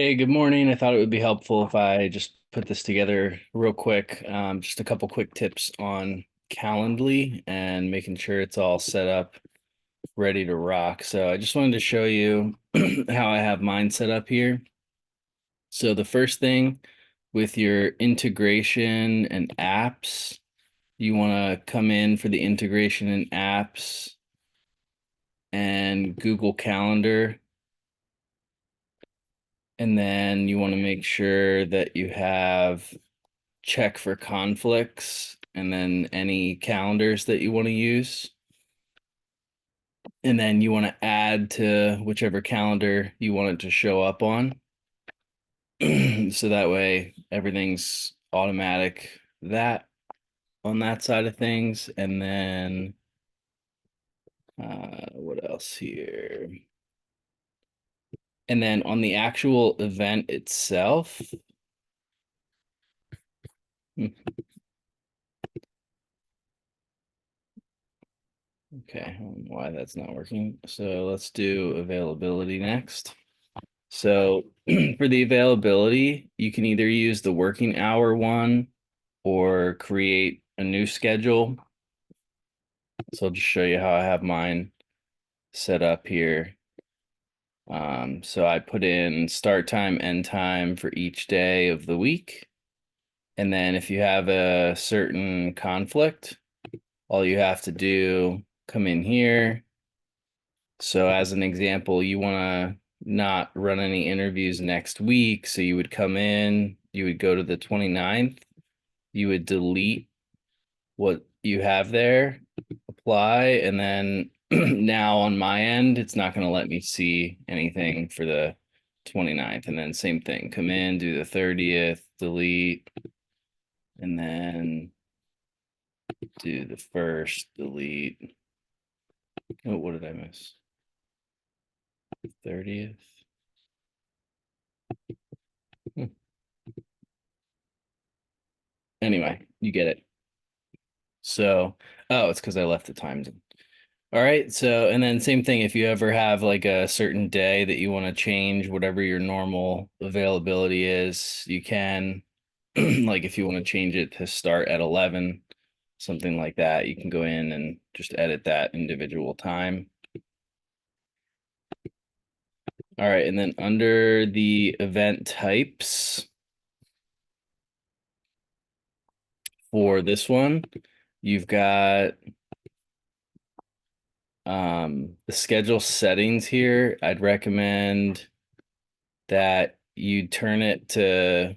Hey, good morning. I thought it would be helpful if I just put this together real quick. Just a couple quick tips on Calendly and making sure it's all set up, ready to rock. So I just wanted to show you how I have mine set up here. So the first thing with your integration and apps, you want to come in for the integration and apps and Google Calendar. And then you want to make sure that you have check for conflicts and then any calendars that you want to use. And then you want to add to whichever calendar you want it to show up on. So that way everything's automatic that on that side of things. And then what else here? And then on the actual event itself, okay, I don't know why that's not working. So let's do availability next. So for the availability, you can either use the working hour one or create a new schedule. So I'll just show you how I have mine set up here. So I put in start time, end time for each day of the week. And then if you have a certain conflict, all you have to do, come in here. So as an example, you want to not run any interviews next week. So you would come in, you would go to the 29th, you would delete what you have there, apply, and then now on my end, it's not going to let me see anything for the 29th. And then same thing, come in, do the 30th, delete, and then do the first, delete. Oh, what did I miss? 30th. Anyway, you get it. So, oh, it's because I left the times in. All right. So, and then same thing, if you ever have like a certain day that you want to change whatever your normal availability is, you can, like if you want to change it to start at 11, something like that, you can go in and just edit that individual time. All right. And then under the event types for this one, you've got the schedule settings here. I'd recommend that you turn it to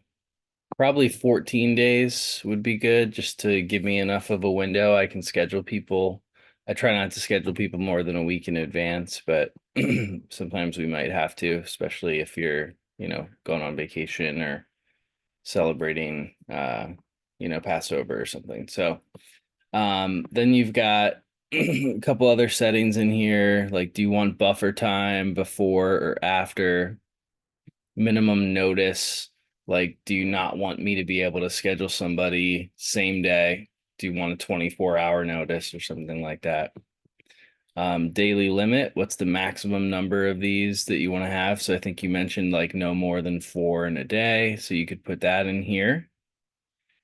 probably 14 days would be good, just to give me enough of a window. I can schedule people. I try not to schedule people more than a week in advance, but sometimes we might have to, especially if you're, going on vacation or celebrating, Passover or something. So, then you've got a couple other settings in here, like do you want buffer time before or after? Minimum notice, like do you not want me to be able to schedule somebody same day? Do you want a 24-hour notice or something like that? Daily limit, what's the maximum number of these that you want to have? So I think you mentioned like no more than 4 in a day, so you could put that in here.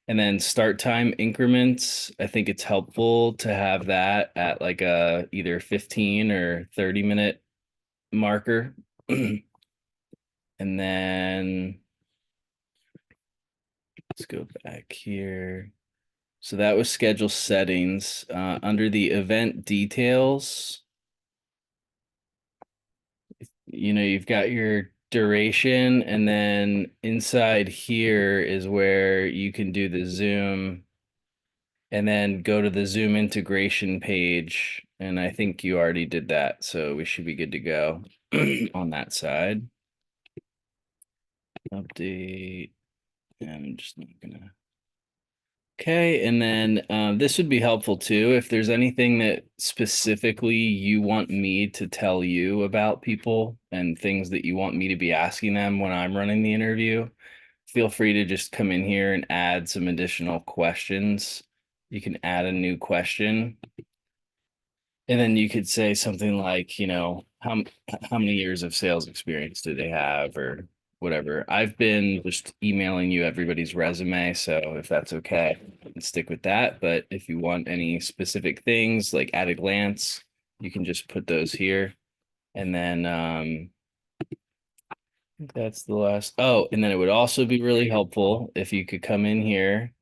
And then start time increments, I think it's helpful to have that at like a either 15 or 30-minute marker. And then let's go back here. So that was schedule settings. Under the event details, you've got your duration, and then inside here is where you can do the Zoom and then go to the Zoom integration page. And I think you already did that, so we should be good to go on that side. Update, and I'm just not gonna. Okay, and then this would be helpful too if there's anything that specifically you want me to tell you about people and things that you want me to be asking them when I'm running the interview. Feel free to just come in here and add some additional questions. You can add a new question, and then you could say something like, how many years of sales experience do they have, or whatever. I've been just emailing you everybody's resume, so if that's okay, I can stick with that. But if you want any specific things like at a glance, you can just put those here. And then I think that's the last. Oh, and then it would also be really helpful if you could come in here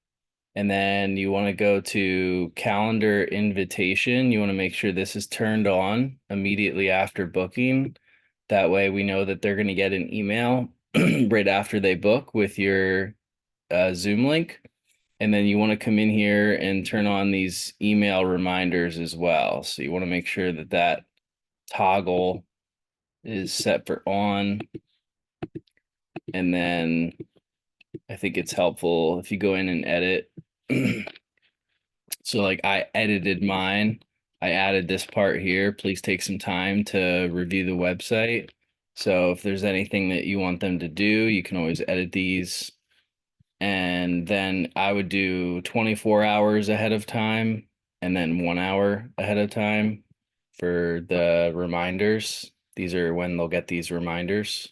and then you want to go to calendar invitation. You want to make sure this is turned on immediately after booking. That way we know that they're going to get an email right after they book with your Zoom link. And then you want to come in here and turn on these email reminders as well. So you want to make sure that that toggle is set for on. And then I think it's helpful if you go in and edit. So like I edited mine. I added this part here. Please take some time to review the website. So if there's anything that you want them to do, you can always edit these. And then I would do 24 hours ahead of time and then 1 hour ahead of time for the reminders. These are when they'll get these reminders.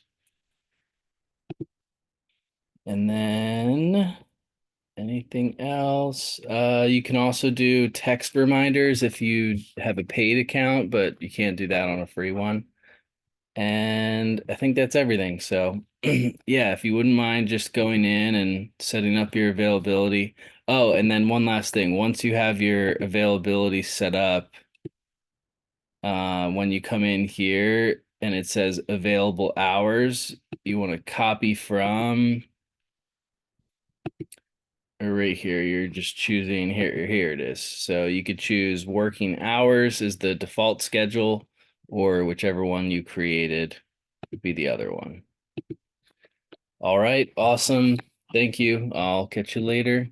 And then anything else? You can also do text reminders if you have a paid account, but you can't do that on a free one. And I think that's everything. So, yeah, if you wouldn't mind just going in and setting up your availability. Oh, and then one last thing. Once you have your availability set up, when you come in here and it says available hours, you want to copy from right here. You're just choosing here it is. So you could choose working hours as the default schedule, or whichever one you created would be the other one. All right, awesome. Thank you. I'll catch you later.